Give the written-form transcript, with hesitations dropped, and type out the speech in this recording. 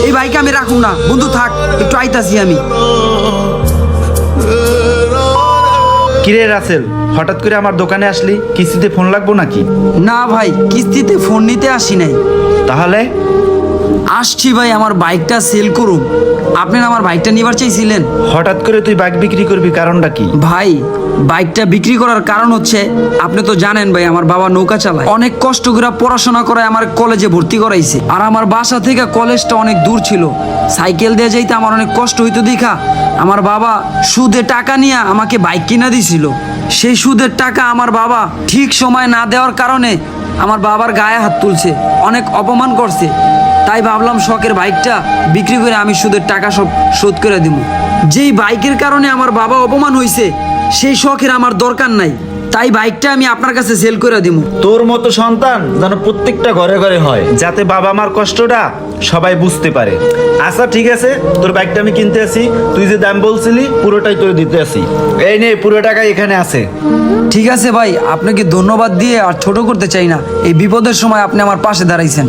এই বাইকে আমি রাখুন না বন্ধু, থাক একটু আইতাছি আমি। কিরে রাসেল, হঠাৎ করে আমার দোকানে আসলি? কিস্তিতে ফোন লাগবো নাকি? না ভাই, কিস্তিতে ফোন নিতে আসি নাই। তাহলে? আসছি ভাই, আমার বাইকটা সেল করুন। আপনি না আমার বাইকটা নিবার চাইছিলেন। হঠাৎ করে তুই বাইক বিক্রি করবি, কারণটা কি? ভাই বাইকটা বিক্রি করার কারণ হচ্ছে, আপনি তো জানেন ভাই আমার বাবা নৌকা চালায়, অনেক কষ্ট করে পড়াশোনা করে আমার কলেজে ভর্তি করাইছে। আর আমার বাসা থেকে কলেজটা অনেক দূর ছিল, সাইকেল দিয়ে যাইতে আমার অনেক কষ্ট হইতো দেখা আমার বাবা সুদে টাকা নিয়ে আমাকে বাইক কিনা দিছিল। সেই সুদের টাকা আমার বাবা ঠিক সময় না দেওয়ার কারণে আমার বাবার গায়ে হাত তুলছে, অনেক অপমান করছে। তাই ভাবলাম শখের বাইকটা বিক্রি করে আমি সুদের টাকা সব শোধ করে দিব। যেই বাইকের কারণে আমার বাবা অপমান হয়েছে, সেই শখের আমার দরকার নাই, তাই বাইকটা আমি আপনার কাছে সেল করে দিব। তোর মতো সন্তান যেন প্রত্যেকটা ঘরে ঘরে হয়, যাতে বাবা মার কষ্টটা সবাই বুঝতে পারে। আচ্ছা ঠিক আছে, তোর বাইকটা আমি কিনতে আসি, তুই যে দাম বলছিলি পুরোটাই তোর দিতে আসি। এই নে, পুরো টাকা এখানে আছে। ঠিক আছে ভাই, আপনাকে ধন্যবাদ দিয়ে আর ছোট করতে চাই না, এই বিপদের সময় আপনি আমার পাশে দাঁড়াইছেন।